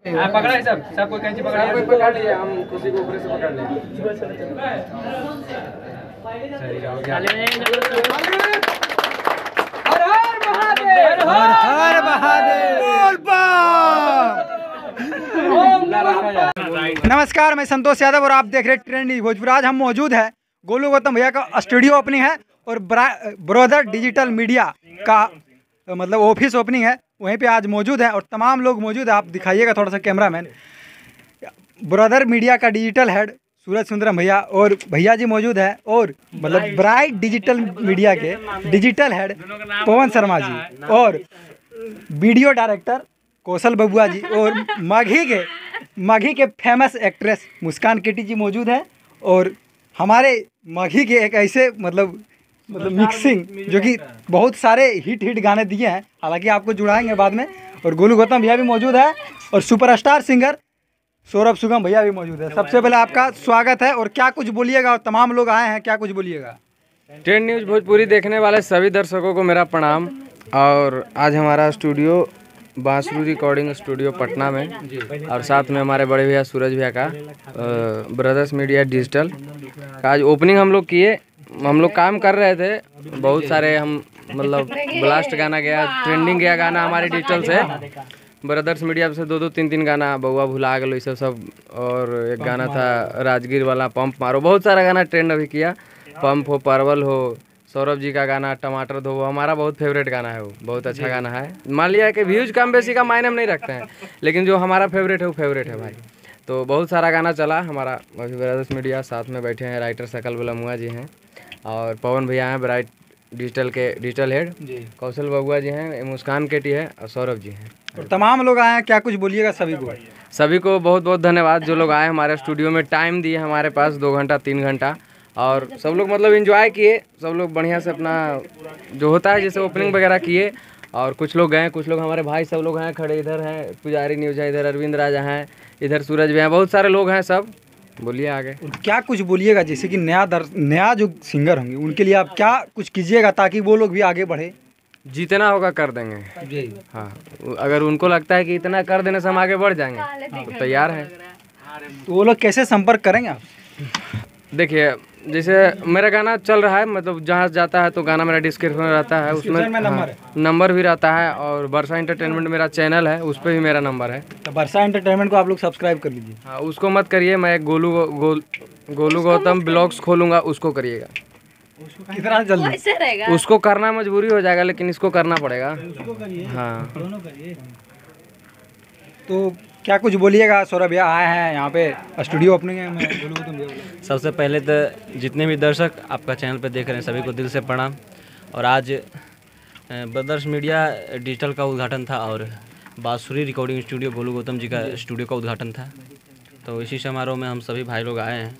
पकड़ा है सब कोई कैंची पकड़ा है, कोई पकड़ लिया, हम खुशी को ऊपर से पकड़ लिए। हर हर महादेव, हर हर महादेव। नमस्कार, मैं संतोष यादव और आप देख रहे हैं ट्रेंडी भोजपुर। आज हम मौजूद है गोलू गौतम भैया का स्टूडियो ओपनिंग है और ब्रदर डिजिटल मीडिया का मतलब ऑफिस ओपनिंग है, वहीं पे आज मौजूद है और तमाम लोग मौजूद है। आप दिखाइएगा थोड़ा सा कैमरामैन। ब्रदर मीडिया का डिजिटल हेड सूरज सुंदरम भैया और भैया जी मौजूद है और मतलब ब्राइट डिजिटल मीडिया के डिजिटल हेड पवन शर्मा जी और वीडियो डायरेक्टर कौशल बबुआ जी और माघी के फेमस एक्ट्रेस मुस्कान केटी जी मौजूद है और हमारे माघी के एक ऐसे मतलब मिक्सिंग जो कि बहुत सारे हिट गाने दिए हैं, हालांकि आपको जुड़ाएंगे बाद में। और गोलू गौतम भैया भी मौजूद है और सुपरस्टार सिंगर सौरभ सुगम भैया भी मौजूद है। सबसे पहले आपका स्वागत है और क्या कुछ बोलिएगा, और तमाम लोग आए हैं, क्या कुछ बोलिएगा। ट्रेंड न्यूज़ भोजपुरी देखने वाले सभी दर्शकों को मेरा प्रणाम। और आज हमारा स्टूडियो बांसुरी रिकॉर्डिंग स्टूडियो पटना में और साथ में हमारे बड़े भैया सूरज भैया का ब्रदर्स मीडिया डिजिटल का आज ओपनिंग हम लोग किए। हम लोग काम कर रहे थे, बहुत सारे हम मतलब ब्लास्ट गाना गया, ट्रेंडिंग गया गाना हमारे डिजिटल से, ब्रदर्स मीडिया से 2-2 3-3 गाना, बउआ भुला गलो सब। और एक गाना था राजगीर वाला पंप मारो, बहुत सारा गाना ट्रेंड अभी किया। पंप हो, परवल हो, सौरभ जी का गाना टमाटर दो, वो हमारा बहुत फेवरेट गाना है, वो बहुत अच्छा गाना है। मान लिया कि व्यूज कम बेसी का मायने हम नहीं रखते हैं, लेकिन जो हमारा फेवरेट है वो फेवरेट है भाई। तो बहुत सारा गाना चला हमारा। अभी ब्रदर्स मीडिया साथ में बैठे हैं, राइटर सकल बलमुआ जी हैं और पवन भैया हैं ब्राइट डिजिटल के डिजिटल हेड, कौशल बबुआ जी हैं, मुस्कान केटी है और सौरभ जी हैं और तमाम लोग आए हैं। क्या कुछ बोलिएगा सभी को बहुत बहुत धन्यवाद जो लोग आए हमारे स्टूडियो में, टाइम दिए हमारे पास 2 घंटा 3 घंटा, और सब लोग मतलब एंजॉय किए, सब लोग बढ़िया से अपना जो होता है जैसे ओपनिंग वगैरह किए। और कुछ लोग गए, कुछ लोग हमारे भाई सब लोग हैं खड़े, इधर हैं पुजारी न्यूज़ है, इधर अरविंद राजा हैं, इधर सूरज भी हैं, बहुत सारे लोग हैं। सब बोलिए आगे क्या कुछ बोलिएगा, जैसे कि नया जो सिंगर होंगे उनके लिए आप क्या कुछ कीजिएगा ताकि वो लोग भी आगे बढ़े। जितना होगा कर देंगे जी। हाँ, अगर उनको लगता है कि इतना कर देने से हम आगे बढ़ जाएंगे तो तैयार है। तो वो लोग कैसे संपर्क करेंगे आप? देखिए, जैसे मेरा गाना चल रहा है, मतलब जहाँ जाता है तो गाना मेरा डिस्क्रिप्शन में रहता है, उसमें नंबर भी रहता है। और बरसा एंटरटेनमेंट मेरा चैनल है, उस पर भी मेरा नंबर है। तो बरसा एंटरटेनमेंट को आप लोग सब्सक्राइब कर लीजिए। हाँ, उसको मत करिए, मैं गोलू गौतम ब्लॉग्स खोलूँगा, उसको करिएगा। कितना जल्दी? उसको करना मजबूरी हो जाएगा, लेकिन इसको करना पड़ेगा। हाँ, तो क्या कुछ बोलिएगा। सौरभ भैया आए हैं यहाँ पे स्टूडियो ओपनिंग है। सबसे पहले तो जितने भी दर्शक आपका चैनल पे देख रहे हैं सभी को दिल से प्रणाम। और आज ब्रदर्स मीडिया डिजिटल का उद्घाटन था और बांसुरी रिकॉर्डिंग स्टूडियो गोलू गौतम जी का स्टूडियो का उद्घाटन था। तो इसी समारोह में हम सभी भाई लोग आए हैं।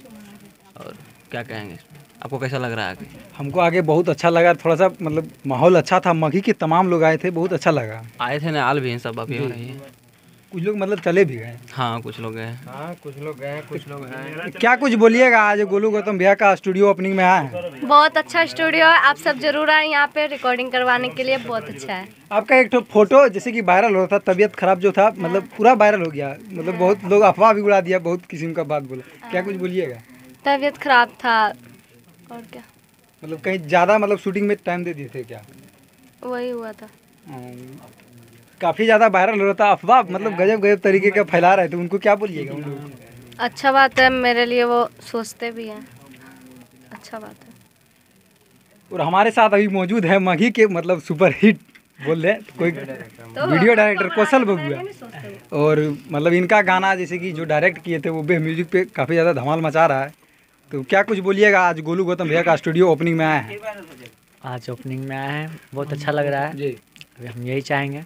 और क्या कहेंगे, आपको कैसा लग रहा है आगे? हमको आगे बहुत अच्छा लगा, थोड़ा सा मतलब माहौल अच्छा था, मघी के तमाम लोग आए थे, बहुत अच्छा लगा। आए थे ना, आल भी हैं सब अभी हो रही है, कुछ लोग मतलब चले भी गए। हाँ, कुछ लोग गए। हाँ, कुछ लोग गए, कुछ लोग हैं। क्या कुछ बोलिएगा, आज गोलू गौतम भैया का स्टूडियो ओपनिंग में आए हैं। बहुत अच्छा स्टूडियो है, आप सब जरूर आए यहाँ पे रिकॉर्डिंग करवाने के लिए, बहुत अच्छा है। आपका एक फोटो जैसे कि वायरल हो रहा था, तबीयत खराब जो था मतलब पूरा वायरल हो गया, मतलब बहुत लोग अफवाह भी उड़ा दिया, बहुत किस्म का बात बोला। क्या कुछ बोलिएगा? तबीयत खराब था और क्या, मतलब कहीं ज़्यादा मतलब शूटिंग में टाइम दे दिए थे क्या? वही हुआ था। काफ़ी ज़्यादा वायरल हो रहा था, अफवाह मतलब गजब तरीके का फैला रहे थे, उनको क्या बोलिएगा? उन लोगों को अच्छा बात है, मेरे लिए वो सोचते भी हैं, अच्छा बात है। और हमारे साथ अभी मौजूद है मघी के मतलब सुपर हिट बोल रहे कोई वीडियो डायरेक्टर कौशल बबुआ, और मतलब इनका गाना जैसे कि जो डायरेक्ट किए थे वो बे म्यूजिक पे काफ़ी ज़्यादा धमाल मचा रहा है। तो क्या कुछ बोलिएगा, आज गोलू गौतम भैया का स्टूडियो ओपनिंग में आए हैं। आज ओपनिंग में आए हैं, बहुत अच्छा लग रहा है जी। हम यही चाहेंगे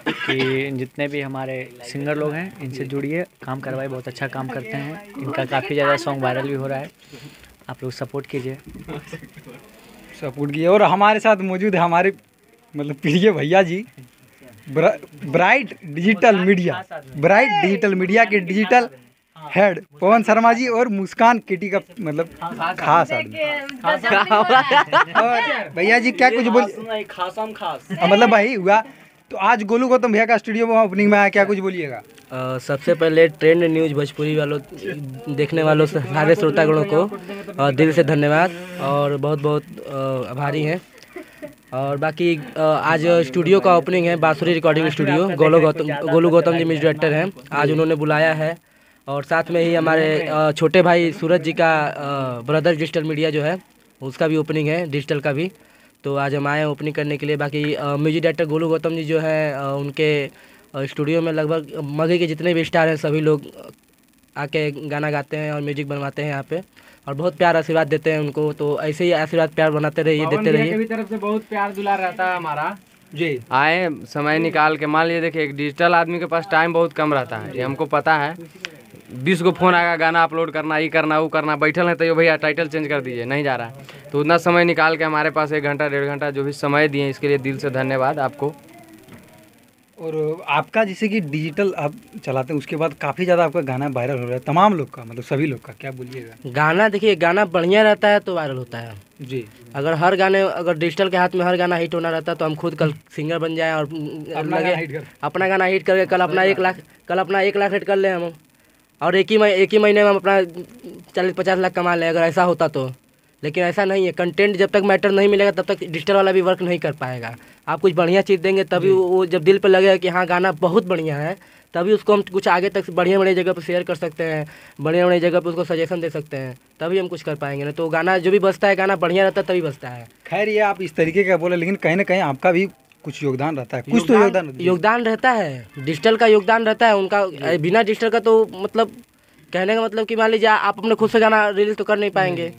कि जितने भी हमारे सिंगर लोग हैं इनसे जुड़िए, काम करवाइए, बहुत अच्छा काम करते हैं। इनका काफ़ी ज़्यादा सॉन्ग वायरल भी हो रहा है, आप लोग सपोर्ट कीजिए। और हमारे साथ मौजूद है हमारे मतलब प्रिय भैया जी ब्राइट डिजिटल मीडिया के डिजिटल हेड पवन शर्मा जी और मुस्कान केटी का मतलब खास आदमी। और भैया जी क्या कुछ बोल, खास मतलब भाई हुआ तो आज गोलू गौतम भैया का स्टूडियो में ओपनिंग में आया, क्या कुछ बोलिएगा? सबसे पहले ट्रेंड न्यूज़ भोजपुरी वालों देखने वालों सारे श्रोतागणों को दिल से धन्यवाद और बहुत बहुत आभारी हैं। और बाकी आज स्टूडियो का ओपनिंग है, बांसुरी recording studio. Golu Gautam ji music director हैं, आज उन्होंने बुलाया है। और साथ में ही हमारे छोटे भाई सूरज जी का ब्रदर डिजिटल मीडिया जो है उसका भी ओपनिंग है, डिजिटल का भी। तो आज हम आए हैं ओपनिंग करने के लिए। बाकी म्यूजिक डायरेक्टर गोलू गौतम जी जो है उनके स्टूडियो में लगभग मगही के जितने भी स्टार हैं सभी लोग आके गाना गाते हैं और म्यूजिक बनवाते हैं यहाँ पे, और बहुत प्यार आशीर्वाद देते हैं उनको। तो ऐसे ही आशीर्वाद प्यार बनाते रहिए, देते रहिए। की तरफ से बहुत प्यार दुलार रहता है हमारा जी। आए समय निकाल के, मान लीजिए देखिए एक डिजिटल आदमी के पास टाइम बहुत कम रहता है, ये हमको पता है। 20 को फ़ोन आएगा, गाना अपलोड करना, ये करना वो करना, बैठल है तो ये भैया टाइटल चेंज कर दीजिए, नहीं जा रहा है। तो उतना समय निकाल के हमारे पास 1 घंटा 1.5 घंटा जो भी समय दिए इसके लिए दिल से धन्यवाद आपको। और आपका जैसे कि डिजिटल आप चलाते हैं उसके बाद काफ़ी ज़्यादा आपका गाना वायरल हो रहा है, तमाम लोग का, मतलब सभी लोग का, क्या बोलिएगा? गाना देखिए, गाना बढ़िया रहता है तो वायरल होता है जी। अगर डिजिटल के हाथ में हर गाना हिट होना रहता है तो हम खुद कल सिंगर बन जाएं और अपना गाना हिट करके कल अपना 1 लाख हिट कर ले हम, और एक ही महीने में हम अपना 40-50 लाख कमा लें, अगर ऐसा होता तो। लेकिन ऐसा नहीं है, कंटेंट जब तक मैटर नहीं मिलेगा तब तक डिजिटल वाला भी वर्क नहीं कर पाएगा। आप कुछ बढ़िया चीज़ देंगे तभी वो जब दिल पे लगेगा कि हाँ गाना बहुत बढ़िया है, तभी उसको हम कुछ आगे तक बढ़िया जगह पर शेयर कर सकते हैं, बढ़िया जगह पर उसको सजेशन दे सकते हैं, तभी हम कुछ कर पाएंगे। ना तो गाना जो भी बजता है, गाना बढ़िया रहता है तभी बजता है। खैर ये आप इस तरीके का बोले, लेकिन कहीं ना कहीं आपका भी कुछ योगदान रहता है, कुछ तो योगदान रहता है, डिजिटल का योगदान रहता है उनका। बिना डिजिटल का तो मतलब कहने का मतलब कि मान लीजिए आप अपने खुद से गाना रिलीज तो कर नहीं पाएंगे,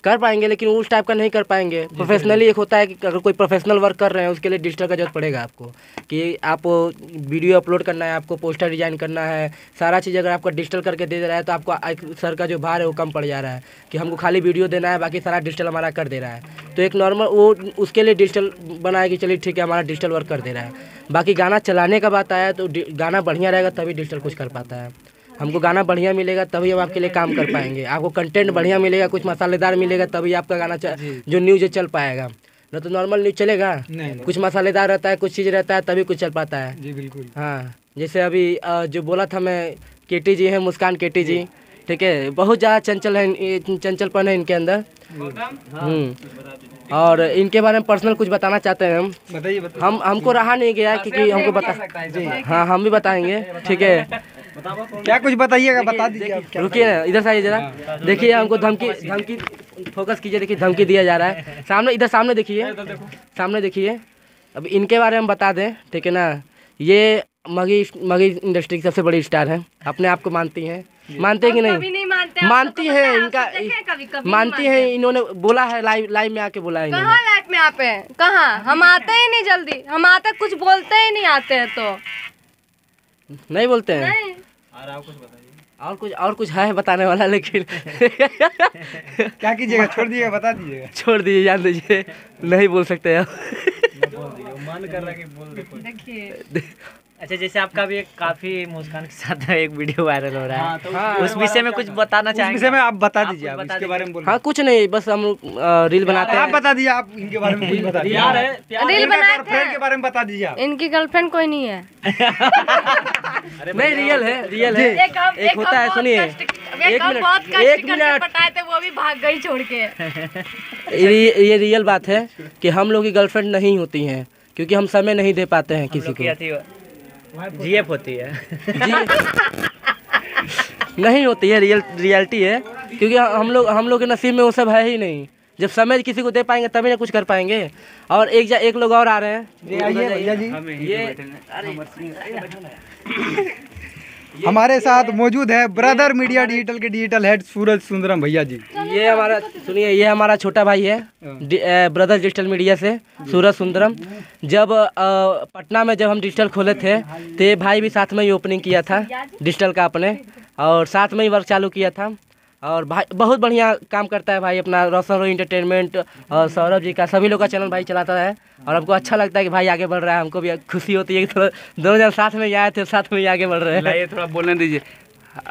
कर पाएंगे लेकिन उस टाइप का नहीं कर पाएंगे। प्रोफेशनली एक होता है कि अगर कोई प्रोफेशनल वर्क कर रहे हैं उसके लिए डिजिटल का जरूरत पड़ेगा आपको, कि आप वीडियो अपलोड करना है, आपको पोस्टर डिजाइन करना है, सारा चीज़ अगर आपको डिजिटल करके दे रहा है तो आपको सर का जो भार है वो कम पड़ जा रहा है कि हमको खाली वीडियो देना है, बाकी सारा डिजिटल हमारा कर दे रहा है। तो एक नॉर्मल वो उसके लिए डिजिटल बनाया कि चलिए ठीक है हमारा डिजिटल वर्क कर दे रहा है। बाकी गाना चलाने का बात आया तो गाना बढ़िया रहेगा तभी डिजिटल कुछ कर पाता है। हमको गाना बढ़िया मिलेगा तभी हम आपके लिए काम कर पाएंगे, आपको कंटेंट बढ़िया मिलेगा, कुछ मसालेदार मिलेगा तभी आपका गाना जो न्यूज़ चल पाएगा। न तो नॉर्मल न्यूज़ चलेगा नहीं। कुछ मसालेदार रहता है, कुछ चीज़ रहता है तभी कुछ चल पाता है। जी बिल्कुल। हाँ, जैसे अभी जो बोला था मैं, केटी जी हैं, मुस्कान केटी जी, ठीक है, बहुत ज़्यादा चंचलपन है इनके अंदर। और इनके बारे में पर्सनल कुछ बताना चाहते हैं हम। बताइए। हमको रहा नहीं गया क्योंकि हमको बता, हाँ हम भी बताएंगे, ठीक है। क्या कुछ बताइएगा, बता दीजिए। रुकिए ना, इधर से आइए जरा, देखिए हमको धमकी फोकस कीजिए, देखिए धमकी दिया जा रहा है। सामने, इधर सामने देखिए, सामने देखिए। अब इनके बारे में बता दें, ठीक है ना, ये मगही इंडस्ट्री की सबसे बड़ी स्टार है, अपने आप को मानती हैं, मानते कि नहीं? मानती है, इनका मानती है, इन्होंने बोला है, लाइव में आके बोला है। कहाँ लाइव में आप हैं? कहाँ? हम आते ही नहीं जल्दी, हम आते कुछ बोलते ही नहीं, आते हैं तो नहीं बोलते हैं। नहीं। और कुछ है बताने वाला, लेकिन क्या कीजिएगा, छोड़ दीजिएगा, बता दीजिएगा। छोड़ दीजिए, जान दीजिए, नहीं बोल सकते आप। मन कर रहा है कि बोल दे। देखिए अच्छा, जैसे आपका भी एक काफी मुस्कान के साथ एक वीडियो वायरल हो रहा है, उस विषय में कुछ बताना चाहेंगे? उस विषय में आप बता दीजिए, आप इसके बारे में बोलिए। हाँ, कुछ नहीं, बस हम रील बनाते हैं। आप बता दीजिए, आप इनके बारे में कुछ बता दीजिए। रील बनाए गर्लफ्रेंड के बारे में बता दीजिए आप। इनकी गर्लफ्रेंड कोई नहीं है। नहीं, रियल है। एक होता है, सुनिए, एक मिनट, पटाए थे वो भी भाग गई छोड़ के। ये रियल बात है कि हम लोग की गर्लफ्रेंड नहीं होती हैं क्योंकि हम समय नहीं दे पाते हैं किसी को। जीएफ होती है। नहीं होती है, रियलिटी है, क्योंकि हम लोग के नसीब में वो सब है ही नहीं। जब समय किसी को दे पाएंगे तभी ना कुछ कर पाएंगे। और एक लोग और आ रहे हैं, भैया जी, ये हमारे साथ मौजूद है ब्रदर मीडिया डिजिटल के डिजिटल हेड सूरज सुंदरम भैया जी। ये हमारा, सुनिए, ये हमारा छोटा भाई है ब्रदर डिजिटल मीडिया से, सूरज सुंदरम। जब पटना में जब हम डिजिटल खोले थे तो ये भाई भी साथ में ही ओपनिंग किया था डिजिटल का अपने, और साथ में ही वर्क चालू किया था। और भाई बहुत बढ़िया काम करता है भाई अपना, रोशन रो एंटरटेनमेंट और सौरभ जी का, सभी लोग का चैनल भाई चलाता है। और हमको अच्छा लगता है कि भाई आगे बढ़ रहा है, हमको भी खुशी होती है कि दोनों जन साथ में आए थे, साथ में ही आगे बढ़ रहे हैं। थोड़ा बोलने दीजिए।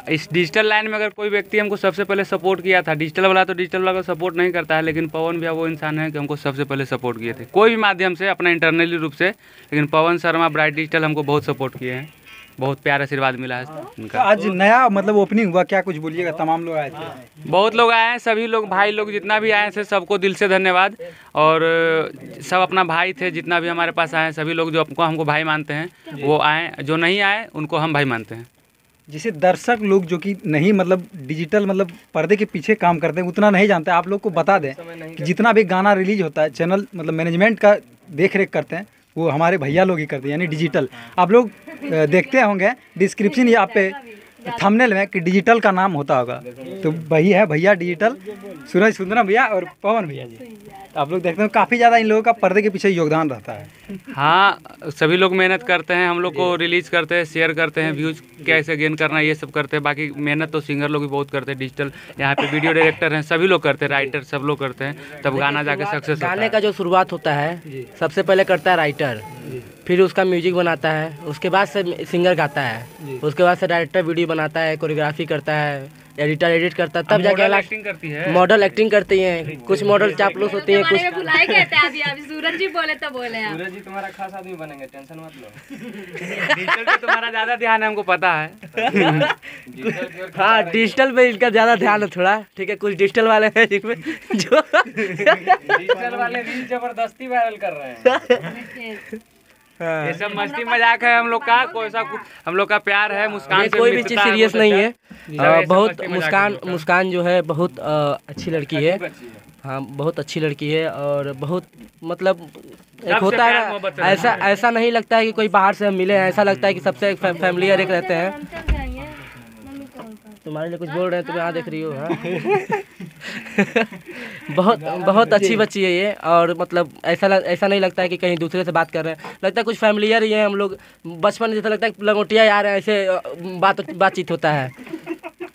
इस डिजिटल लाइन में अगर कोई व्यक्ति हमको सबसे पहले सपोर्ट किया था, डिजिटल वाला तो डिजिटल वाला को सपोर्ट नहीं करता है, लेकिन पवन भैया वो इंसान है कि हमको सबसे पहले सपोर्ट किए थे, कोई भी माध्यम से, अपना इंटरनली रूप से। लेकिन पवन शर्मा ब्राइट डिजिटल हमको बहुत सपोर्ट किए हैं, बहुत प्यार आशीर्वाद मिला है उनका। आज नया मतलब ओपनिंग हुआ, क्या कुछ बोलिएगा? तमाम लोग आए थे, बहुत लोग आए हैं, सभी लोग भाई लोग जितना भी आए थे सबको दिल से धन्यवाद। और सब अपना भाई थे, जितना भी हमारे पास आए सभी लोग जो हमको भाई मानते हैं वो आए, जो नहीं आए उनको हम भाई मानते हैं। जिसे दर्शक लोग जो कि नहीं मतलब डिजिटल मतलब पर्दे के पीछे काम करते हैं उतना नहीं जानते, आप लोग को बता दें कि जितना भी गाना रिलीज होता है चैनल मतलब मैनेजमेंट का देख रेख करते हैं वो हमारे भैया लोग ही करते हैं, यानी डिजिटल। आप लोग देखते होंगे डिस्क्रिप्शन या पे थंबनेल में कि डिजिटल का नाम होता होगा, तो वही है भैया डिजिटल, सूरज सुंदरम भैया और पवन भैया जी। तो आप लोग देखते हैं काफ़ी ज़्यादा इन लोगों का पर्दे के पीछे योगदान रहता है। हाँ, सभी लोग मेहनत करते हैं, हम लोग को रिलीज करते हैं, शेयर करते हैं, व्यूज कैसे गेन करना है ये सब करते हैं। बाकी मेहनत तो सिंगर लोग भी बहुत करते हैं, डिजिटल यहाँ पे वीडियो डायरेक्टर हैं, सभी लोग करते हैं, राइटर सब लोग करते हैं, तब गाना जाके सक्सेस होता है। गाने का जो शुरुआत होता है सबसे पहले करता है राइटर, फिर उसका म्यूजिक बनाता है, उसके बाद से सिंगर गाता है, उसके बाद से डायरेक्टर वीडियो बनाता है, कोरियोग्राफी करता है, एडिटर एडिट करता है, तब जाके एक्टिंग करती है, मॉडल एक्टिंग करती हैं, कुछ मॉडल चापलूस होती हैं, कुछ बुलाए कहते हैं। अभी सूरज जी बोले तो बोले आप। सूरज जी तुम्हारा खास आदमी बनेंगे, टेंशन मत लो। डिजिटल पे तुम्हारा ज़्यादा ध्यान है, हमको पता है। हाँ, डिजिटल पे इनका ज़्यादा ध्यान है थोड़ा, ठीक है। कुछ डिजिटल वाले हैं जिसमें जो डिजिटल वाले रील जबरदस्ती वायरल कर रहे हैं। ये सब मस्ती मजाक है हम लोग का, कोई सा हम लोग का प्यार है, मुस्कान से कोई भी चीज़ सीरियस नहीं है। बहुत मुस्कान मुस्कान जो है बहुत अच्छी लड़की है, हाँ बहुत अच्छी लड़की है, और बहुत मतलब एक होता है ना, ऐसा नहीं लगता है कि कोई बाहर से हम मिले हैं, ऐसा लगता है कि सबसे फैमिलियर एक रहते हैं। तुम्हारे लिए कुछ बोल रहे हैं, तुम्हें यहाँ देख रही हो। हाँ बहुत अच्छी बच्ची है ये, और मतलब ऐसा नहीं लगता है कि कहीं दूसरे से बात कर रहे हैं, लगता है कुछ फैमिलियर ही है। हम लोग बचपन जैसा लगता है लंगोटिया यार, ऐसे बातचीत होता है,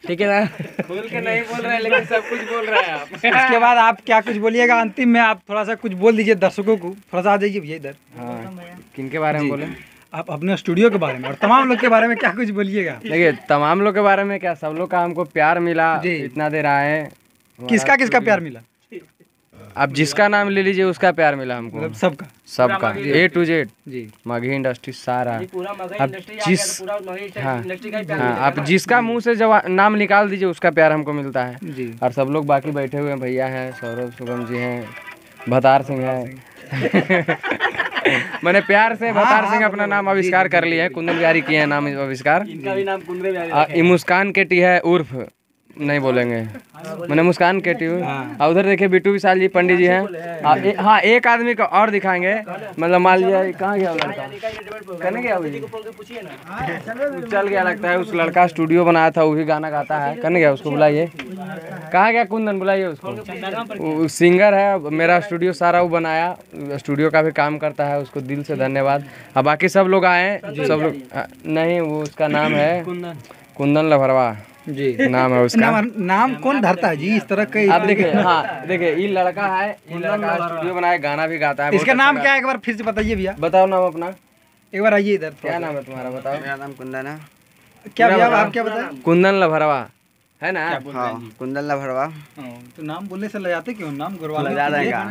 ठीक है ना। खोल के नहीं बोल रहे हैं लेकिन सब कुछ बोल रहे हैं आप। इसके बाद आप क्या कुछ बोलिएगा अंतिम में? आप थोड़ा सा कुछ बोल दीजिए दर्शकों को, थोड़ा सा आ जाइए भैया इधर। हाँ, किनके बारे में बोले? आप अपने स्टूडियो के बारे में और तमाम लोग के बारे में क्या कुछ बोलिएगा? देखिए, तमाम लोग के बारे में क्या, सब लोग का हमको प्यार मिला, इतना देर आए। किसका किसका प्यार मिला? आप जिसका नाम ले लीजिए उसका प्यार मिला हमको, मतलब सबका A to Z जी। मगही इंडस्ट्री सारा। अब जिस हाँ, आप जिसका मुंह से जब नाम निकाल दीजिए उसका प्यार हमको मिलता है जी। और सब लोग बाकी बैठे हुए हैं, भैया हैं, सौरभ सुगम जी हैं, भतार सिंह है। मैंने प्यार से भतार सिंह अपना नाम आविष्कार कर लिया है, कुंदन बिहारी किए हैं नाम आविष्कार। ये मुस्कान केटी है, उर्फ नहीं बोलेंगे, मैंने मुस्कान केटी हूँ। और उधर देखिए बिट्टू विशाल जी पंडित जी हैं। हाँ, एक आदमी को और दिखाएंगे, मतलब मान लिया कहाँ गया लड़का, कहने गया चल गया लगता है। उस लड़का स्टूडियो बनाया था, वो भी गाना गाता है, कहने गया, उसको बुलाइए। कहाँ गया कुंदन, बुलाइए उसको। सिंगर है, मेरा स्टूडियो सारा वो बनाया, स्टूडियो का भी काम करता है, उसको दिल से धन्यवाद। अब बाकी सब लोग आए, सब लोग नहीं, वो उसका नाम है कुंदन लभरवा जी, नाम है उसका। नाम कौन धरता है जी इस तरह के? आप देखिए, हाँ देखिए, ये लड़का है, ये लड़का स्टूडियो बनाया, गाना भी गाता है। इसका नाम क्या है एक बार फिर से बताइए भैया? बताओ नाम अपना, एक बार आइए इधर। क्या नाम है तुम्हारा बताओ? मेरा नाम कुंदन है। क्या भैया आप क्या बताएं? कुंदन लभरवा है ना? हाँ, कुंदन लभरवा। तो नाम बोलने से लजाते क्यों? नाम गुरवा जाएगा।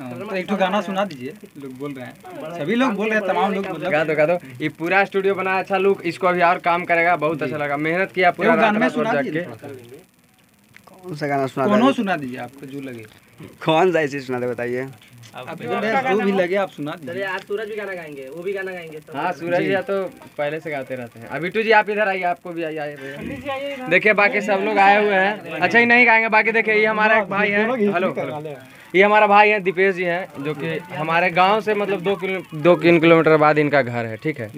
तो एक तो गाना सुना दीजिए, लोग बोल रहे हैं, सभी लोग बोल रहे हैं, तमाम लोग मतलब गा दो। ये पूरा स्टूडियो बनाया, अच्छा लुक, इसको अभी और काम करेगा, बहुत अच्छा लगा, मेहनत किया पूरा गाना में सुना दीजिए। कौन सा गाना सुना? कौन सुना दीजिए आपको जो लगे। कौन सा ऐसे सुना दे बताइए? जो भी लगे आप सुना दीजिए। आज सूरज भी गाना गाएंगे, वो भी गाना गाएंगे। हाँ, सूरज जी तो पहले से गाते रहते हैं। अब बिट्टू जी आप इधर आइए, आपको भी आइए। देखिए बाकी सब लोग आए हुए हैं, अच्छा ही नहीं गाएंगे। बाकी देखिए, ये हमारा एक भाई है, हेलो, ये हमारा भाई है दीपेश जी हैं, जो कि हमारे गांव से मतलब 2 किलोमीटर बाद इनका घर है, ठीक है।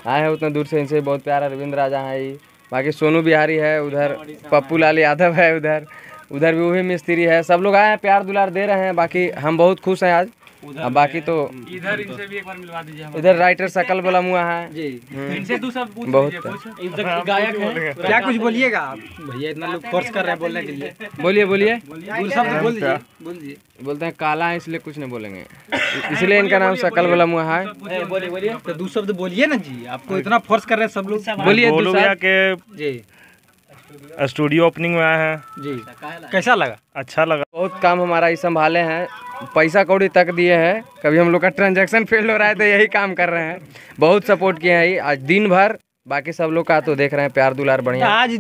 आए हैं उतना दूर से, इनसे बहुत प्यारा रविंद्र राजा है। बाकी सोनू बिहारी है, उधर पप्पू लाल यादव है, उधर भी वही मिस्त्री है। सब लोग आए हैं, प्यार दुलार दे रहे हैं। बाकी हम बहुत खुश हैं आज। अब बाकी तो इधर इनसे भी एक बार मिलवा दीजिए। इधर राइटर सकल वाला मुआ है जी, इनसे दूसरा पूछ बहुत गायक है, क्या कुछ बोलिएगा आप? भैया इतना लोग फोर्स कर रहे हैं बोलने के लिए। बोलिए बोल दीजिए। बोलते हैं काला है इसलिए कुछ नहीं बोलेंगे, इसलिए इनका नाम सकल वाला मुआ है। बोलिए तो दो शब्द बोलिए ना जी, आपको इतना फोर्स कर रहे हैं सब लोग। बोलिए के जी स्टूडियो ओपनिंग में आए हैं जी, कैसा लगा? अच्छा लगा। बहुत काम हमारा ही संभाले हैं, पैसा कौड़ी तक दिए हैं, कभी हम लोग का ट्रांजैक्शन फेल हो रहा है तो यही काम कर रहे हैं। बहुत सपोर्ट किए हैं आज दिन भर, बाकी सब लोग का तो देख रहे हैं प्यार दुलार बढ़िया। आज